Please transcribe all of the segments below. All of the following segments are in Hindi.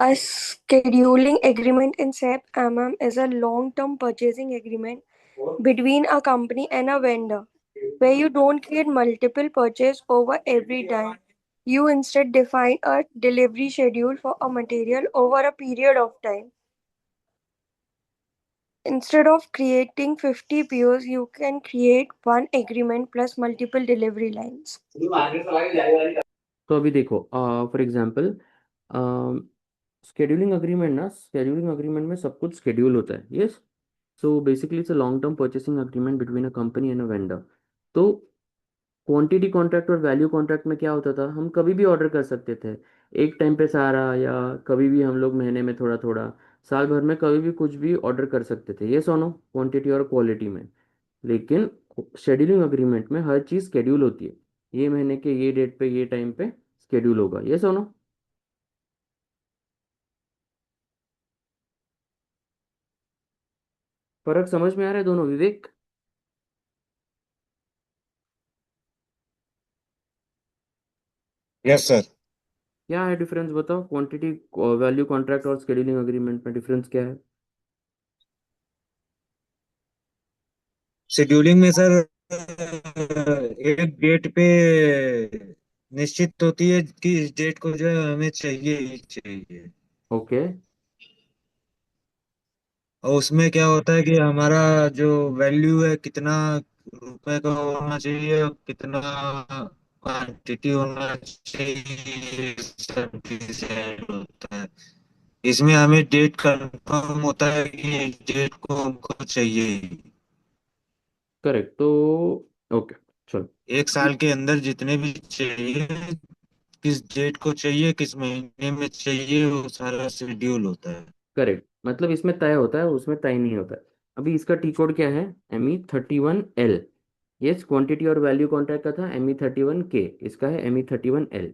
A scheduling agreement in SAP MM is a long-term purchasing agreement between a company and a vendor, where you don't create multiple purchase over every time. You instead define a delivery schedule for a material over a period of time. Instead of creating 50 POs, you can create one agreement plus multiple delivery lines. तो अभी देखो, फॉर एग्जांपल, स्केड्यूलिंग अग्रीमेंट में सब कुछ शेड्यूल होता है, yes. So basically it's a long term purchasing agreement between a company and a vendor. तो क्वांटिटी कॉन्ट्रैक्ट और वैल्यू कॉन्ट्रैक्ट में क्या होता था, हम कभी भी ऑर्डर कर सकते थे, एक टाइम पे सारा, या कभी भी हम लोग महीने में थोड़ा थोड़ा, साल भर में कभी भी कुछ भी ऑर्डर कर सकते थे, ये सोनो, क्वांटिटी और क्वालिटी में। लेकिन शेड्यूलिंग अग्रीमेंट में हर चीज़ शेड्यूल होती है, ये महीने के ये डेट पे ये टाइम पे शेड्यूल होगा, ये सोनो। फर्क समझ में आ रहा है दोनों, विवेक? Yes sir. क्या है डिफरेंस बताओ, क्वांटिटी वैल्यू कॉन्ट्रैक्ट और शेड्यूलिंग अग्रीमेंट में डिफरेंस क्या है? शेड्यूलिंग में सर एक डेट पे निश्चित होती है कि इस डेट को जो है हमें चाहिए ही चाहिए। ओके। और उसमें क्या होता है कि हमारा जो वैल्यू है कितना रुपए का होना चाहिए और कितना क्वांटिटी होना चाहिए, सब डिसाइड होता है। इसमें हमें डेट कंफर्म होता है कि इस डेट को हमको चाहिए ही। करेक्ट, तो ओके, चलो। एक साल के अंदर जितने भी चाहिए, किस डेट को चाहिए, किस महीने में चाहिए, वो सारा शेड्यूल होता है। करेक्ट, मतलब इसमें तय होता है, उसमें तय नहीं होता है। अभी इसका टी कोड क्या है? ME31L। यस, क्वांटिटी और वैल्यू कॉन्ट्रैक्ट का था ME31K, इसका है ME31L।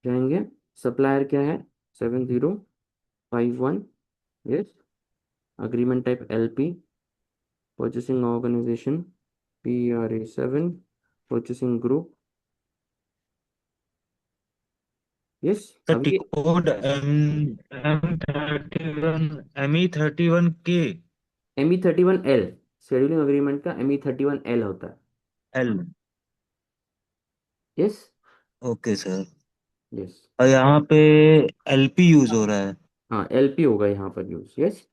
जाएंगे। सप्लायर क्या है? 7051। Yes. Agreement type LP। Purchasing organization PRA7। Purchasing group. Yes. तो अब ये टिकोड M31 के ME31L, शेड्यूलिंग अग्रीमेंट का ME31L होता है। L. Yes. Okay sir. Yes. और यहाँ पे एलपी यूज हो रहा है। हाँ, LP होगा यहाँ पर यूज, यस।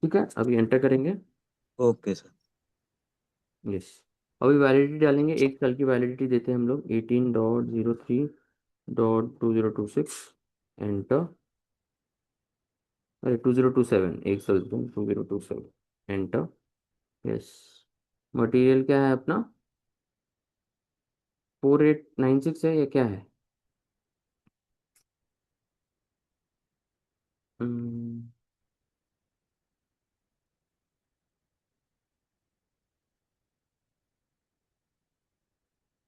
ठीक है, अभी एंटर करेंगे। Okay sir. यस। अभी वैलिडिटी डालेंगे, एक साल की वैलिडिटी देते हैं हम लोग, 18.03.2026। एंटर। अरे 2027, एक साल 2027। एंटर। यस। मटेरियल क्या है अपना? 4896 है या क्या है?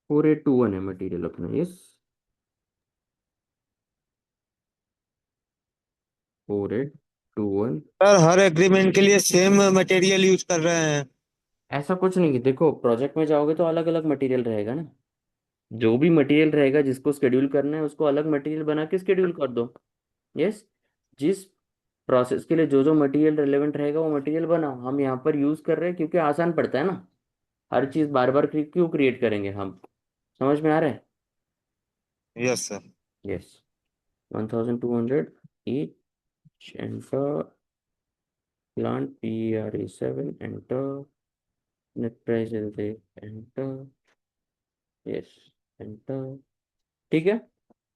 4821 है मटेरियल अपना, यस। 4821। सर हर एग्रीमेंट के लिए सेम मटेरियल यूज कर रहे हैं। ऐसा कुछ नहीं है, देखो प्रोजेक्ट में जाओगे तो अलग अलग मटेरियल रहेगा ना। जो भी मटेरियल रहेगा, जिसको शेड्यूल करना है उसको अलग मटेरियल बना के शेड्यूल कर दो। यस। जिस प्रोसेस के लिए जो जो मटेरियल रेलेवेंट रहेगा वो मटेरियल बनाओ। हम यहाँ पर यूज कर रहे हैं क्योंकि आसान पड़ता है ना। हर चीज बार बार क्यों क्रिएट करेंगे हम? समझ में आ रहा है? Yes sir. Yes. 1200 each। Enter. Plant PRA7। Enter. Net price enter. Yes. Enter. ठीक है।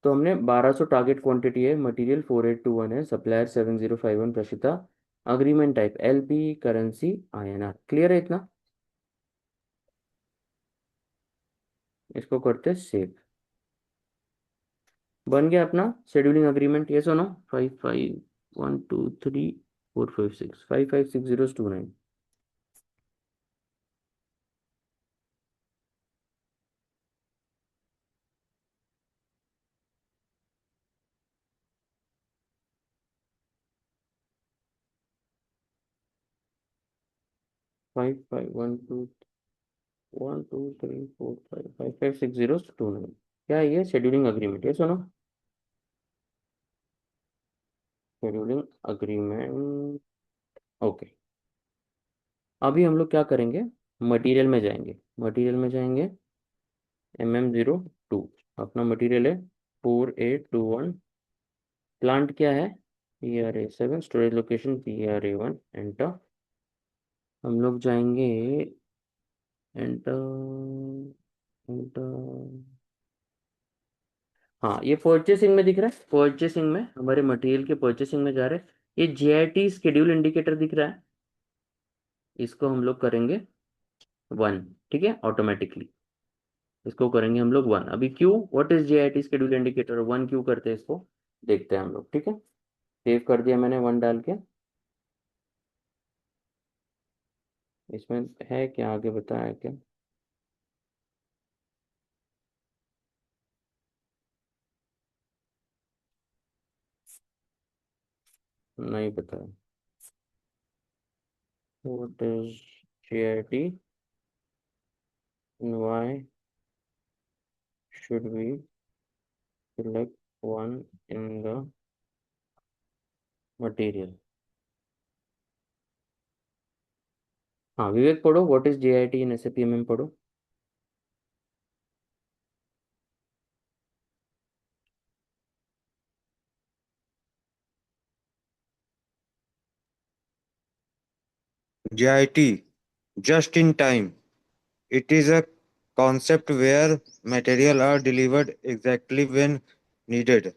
तो हमने 1200 टारगेट क्वांटिटी है, मटेरियल 4821 है, supplier 7051 Prashita. Agreement type LP, currency INR। Clear है इतना? इसको करते सेव। बन गया अपना शेड्यूलिंग अग्रीमेंट, ये सुनो। 55123456 556029। 55121234556029। क्या है ये? शेड्यूलिंग अग्रीमेंट, ये सुनो। Scheduling agreement. ओके, अभी हम लोग क्या करेंगे, मटेरियल में जाएंगे। मटेरियल में जाएंगे MM02, अपना मटेरियल है 4821। प्लांट क्या है, PRA7, storage location PRA1, enter. हम लोग जाएंगे, एंटर, एंटर। हाँ, ये परचेसिंग में दिख रहा है, परचेसिंग में हमारे मटेरियल के परचेसिंग में जा रहे हैं। ये JIT शेड्यूल इंडिकेटर दिख रहा है, इसको हम लोग करेंगे 1, ठीक है, ऑटोमेटिकली इसको करेंगे हम लोग 1। अभी क्यों, what is JIT schedule indicator 1 क्यों करते हैं इसको, देखते हैं हम लोग, ठीक है। सेव कर दिया मैंने 1 डाल के। इसमें है क्या, आगे बताया क्या, नहीं बताया। What is JIT and why should we select 1 in the material। हाँ विवेक पढ़ो, what is JIT in SAP MM पढ़ो। JIT, just in time. It is a concept where material are delivered exactly when needed.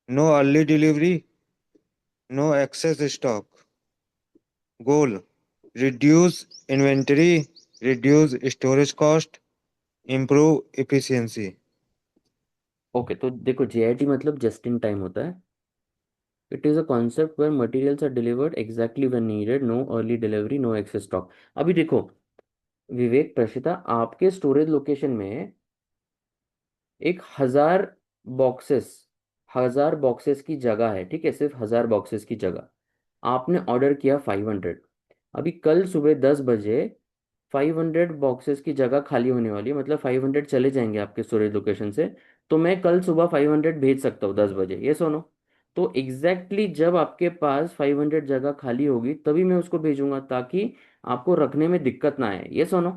No early delivery, no excess stock. Goal: reduce inventory, reduce storage cost, improve efficiency. Okay, तो देखो JIT मतलब जस्ट इन टाइम होता है। It is a concept where materials are delivered exactly when needed, no early delivery, no excess stock. अभी देखो विवेक, प्रशिता, आपके स्टोरेज लोकेशन में एक 1000 बॉक्सेस, 1000 बॉक्सेस की जगह है, ठीक है, सिर्फ 1000 बॉक्सेस की जगह। आपने ऑर्डर किया 500। अभी कल सुबह 10 बजे 500 बॉक्सेस की जगह खाली होने वाली है, मतलब 500 चले जाएंगे आपके स्टोरेज लोकेशन से। तो मैं कल सुबह 500 भेज सकता हूँ 10 बजे, ये सुनो। तो एग्जैक्टली जब आपके पास 500 जगह खाली होगी तभी मैं उसको भेजूंगा, ताकि आपको रखने में दिक्कत ना आए, ये सुनो।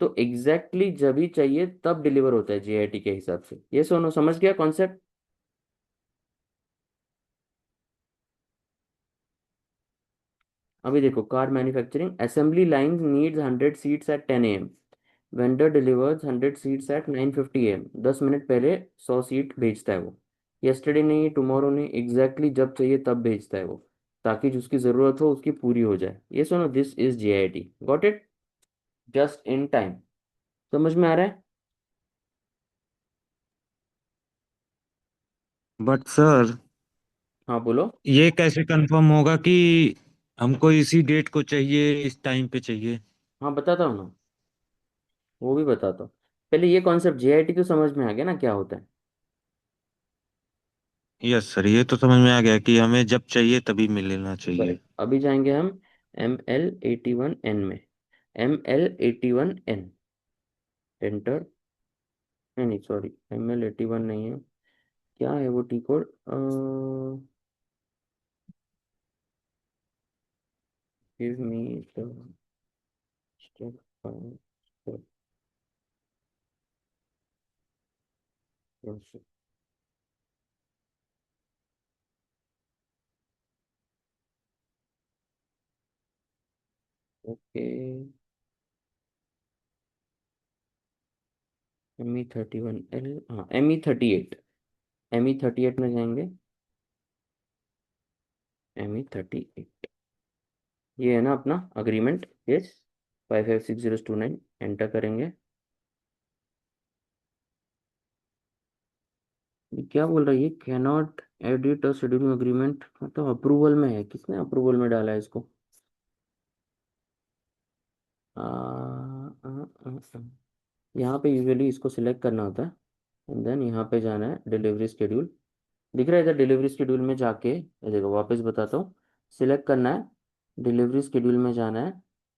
तो एग्जैक्टली जब ही चाहिए तब डिलीवर होता है JIT के हिसाब से, ये सुनो, समझ गया कॉन्सेप्ट। अभी देखो, car manufacturing assembly line needs 100 seats at 10 AM। Vendor delivers 100 seats at 9:50 AM। 10 minute पहले 100 सीट भेजता है वो। यस्टरडे नहीं, टुमारो नहीं, एग्जैक्टली जब चाहिए तब भेजता है वो, ताकि जिसकी ज़रूरत हो उसकी पूरी हो जाए, ये सुनो, this is JIT, got it, just in time. समझ में आ रहा है। बट सर, हाँ बोलो। ये कैसे कंफर्म होगा कि हमको इसी डेट को चाहिए, इस टाइम पे चाहिए? हाँ बताता हूँ ना, वो भी बताता हूँ। पहले ये कॉन्सेप्ट JIT तो समझ में आ गया ना क्या होता है। यस सर, ये तो समझ में आ गया कि हमें जब चाहिए तभी मिलना चाहिए। करेक्ट, अभी जाएंगे हम ML81N में। ML81N, enter. नहीं नहीं सॉरी, ML81 नहीं है, क्या है वो T code, give me the step by step process. Okay, ME31L, हाँ ME38, ME38 में जाएंगे। ME38, ये है ना अपना अग्रीमेंट, यस, 556029, एंटर करेंगे। ये क्या बोल रहा है, ये can not edit a scheduling agreement, मतलब अप्रूवल में है, किसने अप्रूवल में डाला है इसको। आ, आ, आ, आ, यहाँ पे यूजुअली इसको सिलेक्ट करना होता है, एंड देन यहाँ पे जाना है डिलीवरी शेड्यूल, दिख रहा है इधर डिलीवरी शेड्यूल में जाके, ये देखो वापस बताता हूँ, सिलेक्ट करना है, डिलीवरी शेड्यूल में जाना है,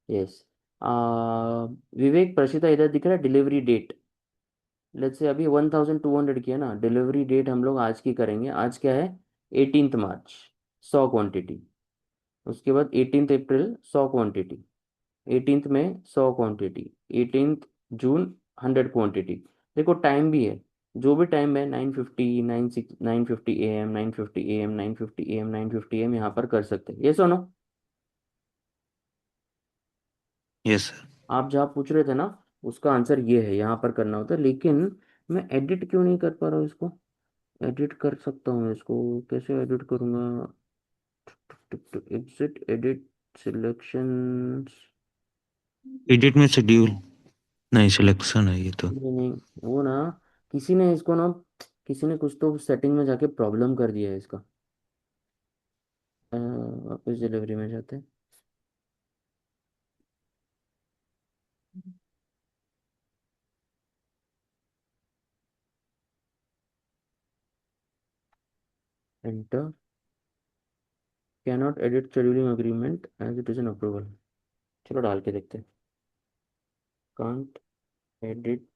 यस। विवेक, प्रशिता, इधर दिख रहा है डिलीवरी डेट, लेट्स से अभी 1200 की है ना, डिलीवरी डेट हम लोग आज की करेंगे। आज क्या है? 18 मार्च। 100 क्वांटिटी। उसके बाद 18 अप्रैल 100 क्वांटिटी। 18 मई 100 क्वांटिटी। 18 जून 100 क्वांटिटी। देखो टाइम भी है, जो भी टाइम है, 9:50, 9:50 AM, 9:50 AM, 9:50 AM, 9:50 AM यहाँ पर कर सकते हैं। ये सुनो, यस सर। आप जहाँ पूछ रहे थे ना, उसका आंसर ये है, यहाँ पर करना होता है। लेकिन मैं एडिट क्यों नहीं कर पा रहा हूँ इसको? एडिट कर सकता हूँ इसको, कैसे एडिट करूँगा? Exit, edit, selections. एडिट में शेड्यूल, नहीं सिलेक्शन है ये तो। नहीं नहीं, वो ना, किसी ने इसको ना, किसी ने कुछ तो सेटिंग में जाके प्रॉब्लम कर दिया है इसका। वापस डिलीवरी में जाते हैं। Enter. Can not edit scheduling agreement as it is an approval. चलो डाल के देखते हैं। Can't edit.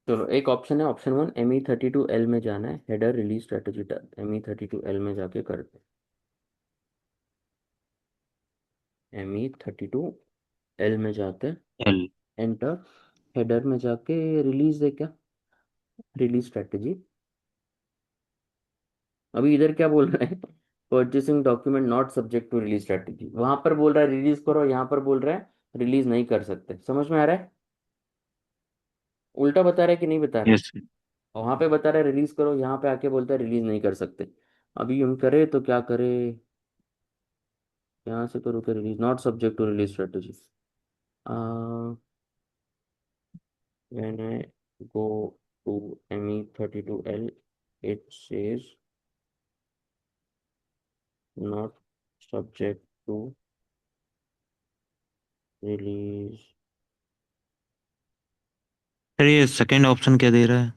चलो एक ऑप्शन है, ऑप्शन 1, ME32L में जाना है, हेडर रिलीज स्ट्रेटेजी। ME32L में जाके करते हैं। ME32L में जाते हैं। एल। एंटर। हेडर में जाके रिलीज है क्या? Release strategy. अभी इधर क्या बोल रहा है? Purchasing document not subject to release strategy. वहां पर बोल रहा है रिलीज करो, यहाँ पर बोल रहा है रिलीज नहीं कर सकते। समझ में आ रहा है? उल्टा बता रहा है कि नहीं बता रहा है? यस। वहां पे बता रहा है रिलीज करो, यहाँ पे आके बोलता है रिलीज नहीं कर सकते। अभी हम करे तो क्या करे? यहाँ से करो, क्या release not subject to release strategy. when I go to ME32L, it says not subject to release। Sir ये सेकंड ऑप्शन क्या दे रहा है?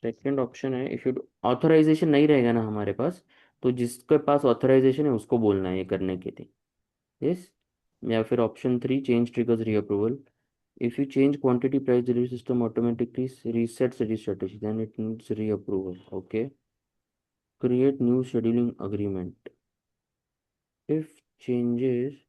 सेकंड ऑप्शन है, इफ यू ऑथराइजेशन नहीं रहेगा ना हमारे पास, तो जिसके पास ऑथराइजेशन है उसको बोलना है ये करने के लिए। यस। या फिर option 3, change triggers reapproval. If you change quantity price delivery system automatically resets the strategy, then it needs reapproval. Okay. Create new scheduling agreement. If changes.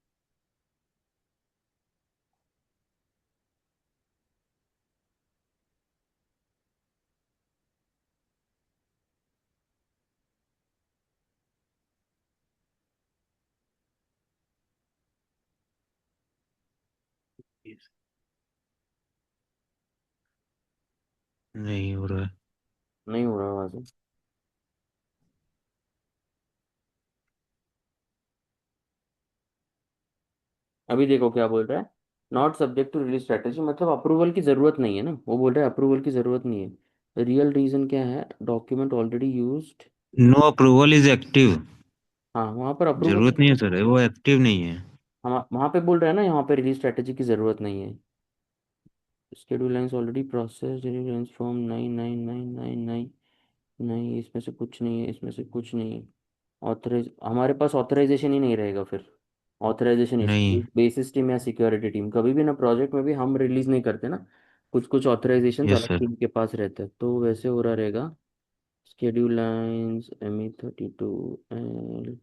नहीं हो रहा है। नहीं हो रहा वहां से। अभी देखो क्या बोल रहा है, not subject to release strategy, मतलब अप्रूवल की जरूरत नहीं है ना, वो बोल रहा है अप्रूवल की जरूरत नहीं है। रियल रीजन क्या है? Document already used. No approval is active. हाँ वहाँ पर अप्रूवल। जरूरत नहीं है सर, वो एक्टिव नहीं है। हम वहाँ पे बोल रहे हैं ना, यहाँ पे रिलीज स्ट्रेटेजी की जरूरत नहीं है। Schedule lines already process, lines from 99999। नहीं, इसमें से कुछ नहीं है, इसमें से कुछ नहीं है। ऑथराइज, हमारे पास ऑथराइजेशन ही नहीं रहेगा फिर। ऑथराइजेशन नहीं। इशू, बेसिस टीम या सिक्योरिटी टीम, कभी भी ना प्रोजेक्ट में भी हम रिलीज नहीं करते ना, कुछ कुछ ऑथराइजेशन यस अलग सर। टीम के पास रहते हैं, तो वैसे हो रहा रहेगा। Schedule lines ME32L,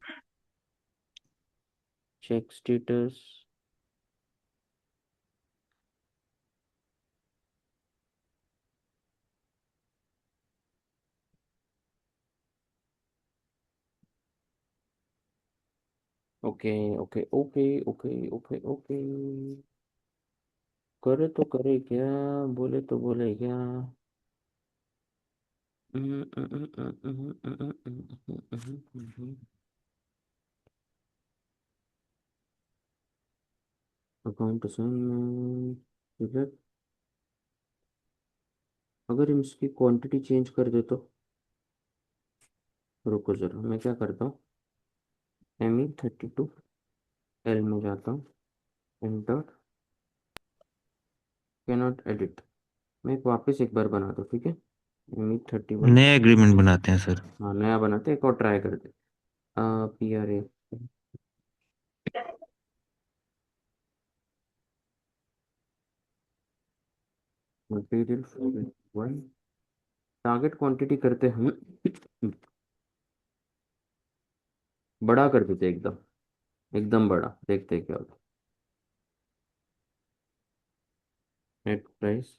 check status. Okay okay okay okay okay okay. करे तो करे क्या, बोले तो बोले क्या? अकाउंट असाइनमेंट, ठीक है। अगर हम इसकी क्वांटिटी चेंज कर दे तो, रुको जरा, मैं क्या करता हूँ, ME32L में जाता हूँ, एंटर, कैनॉट एडिट। मैं वापस एक बार बना दूँ, ठीक है, ME31। नया एग्रीमेंट बनाते हैं सर। हाँ, नया बनाते हैं, एक और ट्राई करते हैं। PRA मटेरियल 1, टारगेट क्वांटिटी करते हम बड़ा कर देते एकदम, एकदम बड़ा, देखते हैं क्या होता है। नेट प्राइस,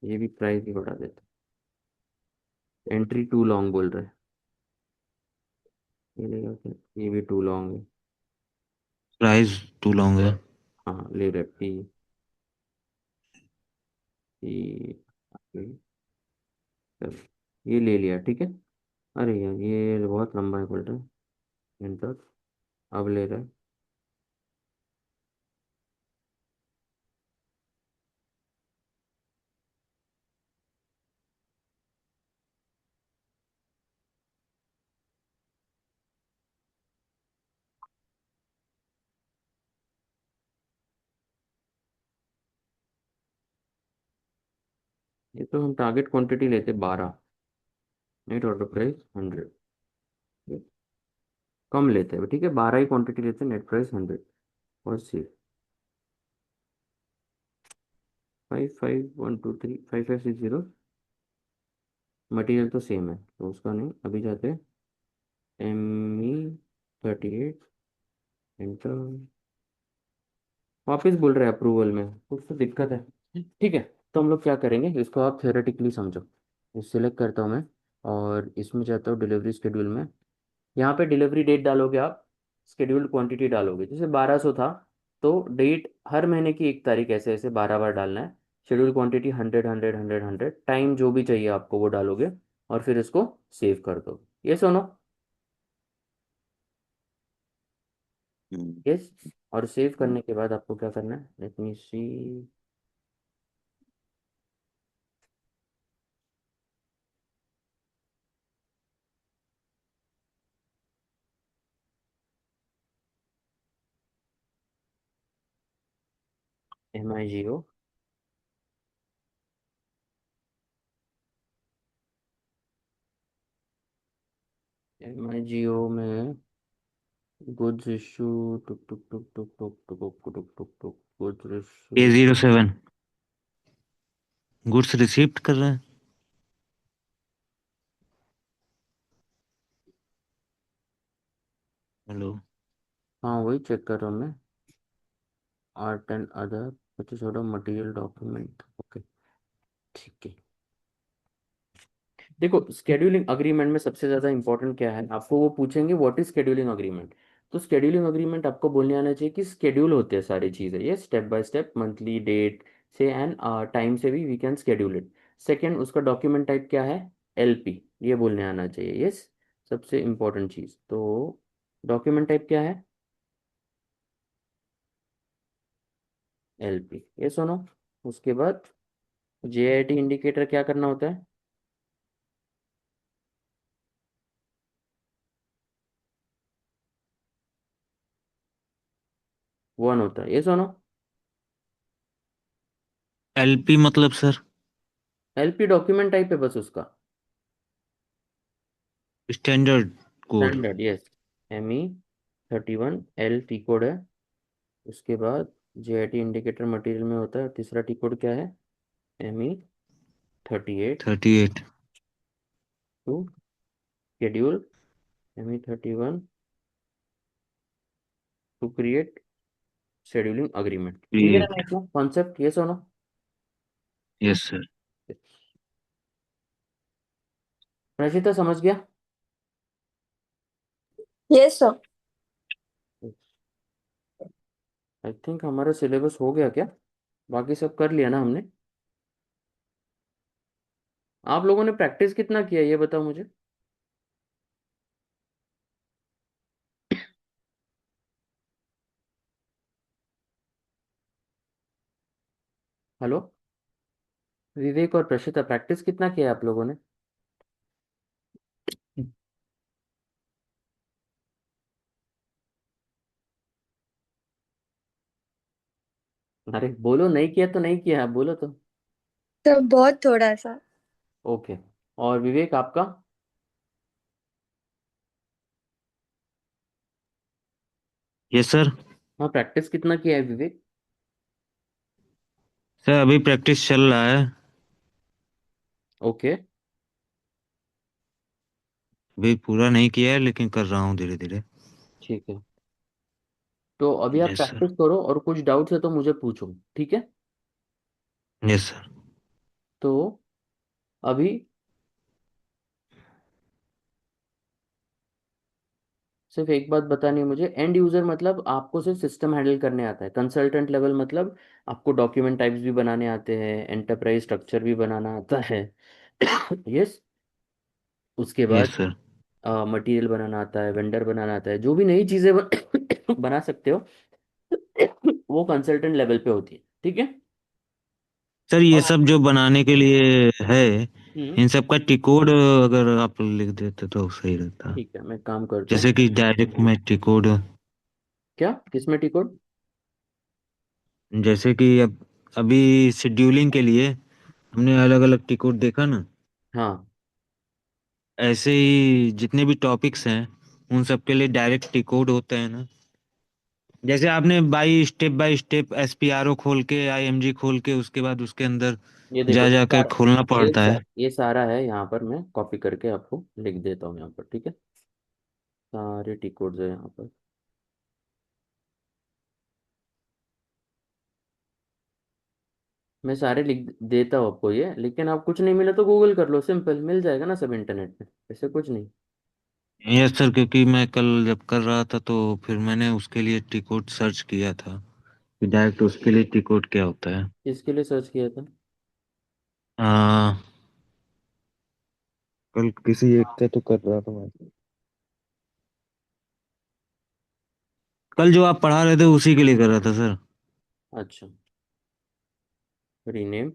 ये भी प्राइस ही बढ़ा देते, एंट्री टू लॉन्ग बोल रहे हैं, ये लेगा क्या? ये भी टू लॉन्ग है। प्राइस टू लॉन्ग है। हाँ, ले रहे पी, ये ले लिया, ठीक है। अरे यार, ये बहुत लंबा है, बोल रहे हैं एंटर, अब ले रहा है। ये तो हम टारगेट क्वांटिटी लेते 12, नेट ऑर्डर प्राइस 100, कम लेते हैं, ठीक है, 12 ही क्वांटिटी लेते हैं, नेट प्राइस 100, और सी 5512355660। मटेरियल तो सेम है, तो उसका नहीं, अभी जाते हैं ME38, एंटर, वापस बोल रहे हैं अप्रूवल में, कुछ तो दिक्कत है, ठीक है। तो हम लोग क्या करेंगे, इसको आप थियोरेटिकली समझो। सिलेक्ट करता हूँ मैं, और इसमें जाता हूँ डिलीवरी शेड्यूल में। यहाँ पे डिलीवरी डेट डालोगे आप, शेड्यूल्ड क्वांटिटी डालोगे, जैसे 1200 था, तो डेट हर महीने की 1 तारीख, ऐसे ऐसे 12 बार डालना है। शेड्यूल क्वांटिटी 100 100 100 100, टाइम जो भी चाहिए आपको वो डालोगे, और फिर इसको सेव कर दो। ये सुनो, यस। और सेव करने के बाद आपको क्या करना है, let me see, MIGO, MIGO में गुड्स इशू, टुक टुक टुक टुक टुक टुक टुक टुक टुक टुक, goods issue, A07 goods received कर रहे हैं। हेलो। हाँ वही चेक कर रहा हूँ मैं, art and other purchase order material document, okay, ठीक है। देखो, स्केड्यूलिंग अग्रीमेंट में सबसे ज़्यादा इंपॉर्टेंट क्या है, आपको वो पूछेंगे व्हाट इज स्केड्यूलिंग अग्रीमेंट। तो स्केड्यूलिंग अग्रीमेंट आपको बोलने आना चाहिए कि स्केड्यूल होते हैं सारी चीज़ें, ये step by step, monthly date से एंड टाइम से भी we can schedule it. Second, उसका डॉक्यूमेंट टाइप क्या है, LP, ये बोलने आना चाहिए, यस, सबसे इम्पोर्टेंट चीज़। तो डॉक्यूमेंट टाइप क्या है, LP, ये सुनो। उसके बाद JIT इंडिकेटर क्या करना होता है, 1 होता है, ये सुनो। LP मतलब सर? LP डॉक्यूमेंट टाइप है बस उसका, standard code. Standard, yes. ME31L T code है। उसके बाद JIT इंडिकेटर मटेरियल में होता है, तीसरा टी कोड क्या है, ME38 38। To schedule, ME31 to create scheduling agreement, clear है क्रिएट। ना इसमें कॉन्सेप्ट, ये सुनो। Yes sir. रचिता समझ गया? Yes, sir. आई थिंक हमारा सिलेबस हो गया क्या, बाकी सब कर लिया ना हमने। आप लोगों ने प्रैक्टिस कितना किया ये बताओ मुझे। हेलो विवेक और प्रशिता, प्रैक्टिस कितना किया है आप लोगों ने? अरे बोलो, नहीं किया तो नहीं किया, बोलो तो। तो बहुत थोड़ा सा। ओके। और विवेक आपका? Yes sir. हाँ, प्रैक्टिस कितना किया है विवेक? सर अभी प्रैक्टिस चल रहा है। ओके। अभी पूरा नहीं किया है लेकिन कर रहा हूँ धीरे धीरे। ठीक है, तो अभी आप यस सर। प्रैक्टिस करो और कुछ डाउट्स है तो मुझे पूछो, ठीक है? Yes sir. तो अभी सिर्फ एक बात बतानी है मुझे, एंड यूजर मतलब आपको सिर्फ सिस्टम हैंडल करने आता है, कंसल्टेंट लेवल मतलब आपको डॉक्यूमेंट टाइप्स भी बनाने आते हैं, एंटरप्राइज स्ट्रक्चर भी बनाना आता है। यस। उसके यस बाद सर। मटेरियल बनाना आता है, वेंडर बनाना आता है, जो भी नई चीजें बना सकते हो, वो कंसल्टेंट लेवल पे होती है, ठीक है? सर ये और सब जो बनाने के लिए है, हम्म। इन सब का टी कोड अगर आप लिख देते तो सही रहता। ठीक है, मैं एक काम करता हूँ। जैसे कि डायरेक्ट में टी कोड। क्या, किसमें टी कोड? जैसे कि अब अभी शेड्यूलिंग के लिए हमने अलग अलग टी कोड देखा ना। हाँ। ऐसे ही जितने भी टॉपिक्स हैं उन सब के लिए डायरेक्ट टी कोड होते हैं ना। जैसे आपने बाई स्टेप एसपीआरओ खोल के आईएमजी खोल के उसके बाद उसके अंदर ये देखो, जा जाकर खोलना पड़ता है। ये सारा है यहाँ पर, मैं कॉपी करके आपको लिख देता हूँ यहाँ पर, ठीक है? सारे टी कोड्स है यहाँ पर। मैं सारे लिख देता हूँ आपको ये, लेकिन आप कुछ नहीं मिला तो गूगल कर लो, सिंपल मिल जाएगा ना सब इंटरनेट पे, ऐसे कुछ नहीं। यस सर, क्योंकि मैं कल जब कर रहा था तो फिर मैंने उसके लिए टी कोड सर्च किया था कि डायरेक्ट उसके लिए टी कोड क्या होता है। किसके लिए सर्च किया था? आ, कल किसी एक का तो कर रहा था मैं। कल जो आप पढ़ा रहे थे उसी के लिए कर रहा था सर। अच्छा, रीनेम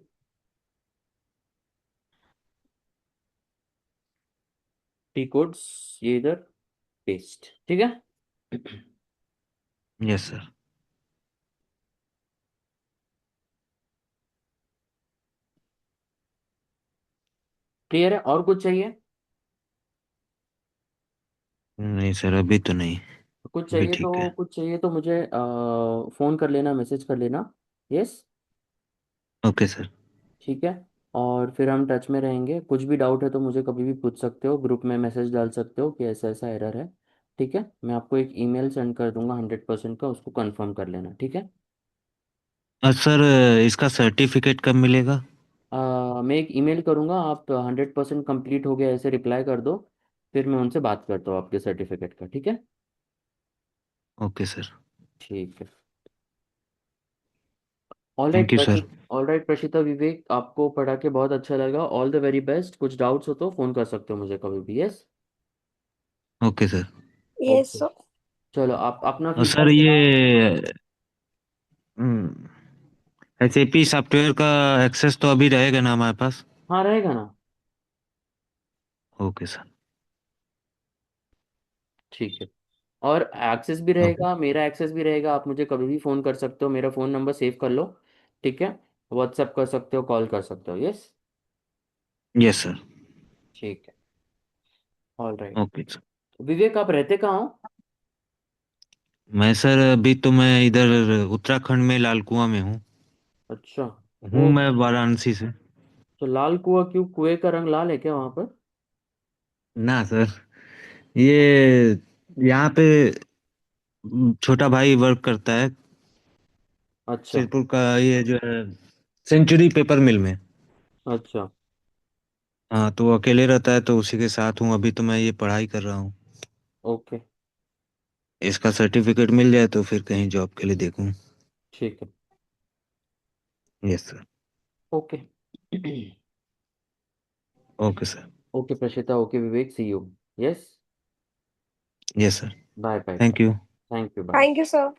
टी कोड्स, ये इधर पेस्ट, ठीक है? Yes sir. क्लियर है? और कुछ चाहिए? नहीं सर अभी तो नहीं। कुछ अभी चाहिए ठीक तो, है। मुझे फोन कर लेना, मैसेज कर लेना। यस। Okay sir. ठीक है। और फिर हम टच में रहेंगे, कुछ भी डाउट है तो मुझे कभी भी पूछ सकते हो, ग्रुप में मैसेज डाल सकते हो कि ऐसा ऐसा एरर है। ठीक है, मैं आपको एक ईमेल सेंड कर दूंगा 100% का, उसको कंफर्म कर लेना, ठीक है? सर इसका सर्टिफिकेट कब मिलेगा? मैं एक ईमेल करूंगा, आप 100% कंप्लीट हो गया ऐसे रिप्लाई कर दो, फिर मैं उनसे बात करता हूँ आपके सर्टिफिकेट का, ठीक है? Okay sir. ठीक है। All right thank you sir. Prashita, all right Prashita, Vivek, आपको पढ़ा के बहुत अच्छा लगा, ऑल द वेरी बेस्ट। कुछ डाउट्स हो तो फ़ोन कर सकते हो मुझे कभी भी, yes? Okay sir. Yes okay. Sir. चलो, आप अपना और सर फीडबैक देना। ये एसएपी सॉफ्टवेयर का एक्सेस तो अभी रहेगा ना हमारे पास? हाँ, रहेगा ना। Okay sir. ठीक है। और एक्सेस भी ओके। रहेगा, मेरा एक्सेस भी रहेगा, आप मुझे कभी भी फ़ोन कर सकते हो, मेरा फ़ोन नंबर सेव कर लो, ठीक है? व्हाट्सएप कर सकते हो, कॉल कर सकते हो, यस? Yes sir. ठीक है। All right. Okay sir. Vivek, आप रहते कहाँ हो? मैं सर अभी तो मैं इधर उत्तराखंड में लाल कुआं में हूँ। अच्छा। हूँ वो, मैं वाराणसी से। तो लाल कुआं क्यों, कुएं का रंग लाल है क्या वहाँ पर? ना सर, ये यहाँ पे छोटा भाई वर्क करता है अच्छा। सिरपुर का, ये जो है सेंचुरी पेपर मिल में। अच्छा। हाँ तो वो अकेले रहता है तो उसी के साथ हूँ। अभी तो मैं ये पढ़ाई कर रहा हूँ। ओके। इसका सर्टिफिकेट मिल जाए तो फिर कहीं जॉब के लिए देखूँ। ठीक है। Yes sir. Okay. Okay sir. Okay Prashita, okay Vivek, see you. Yes. Yes sir. Bye bye. Thank you. Thank you, bye. Thank you sir.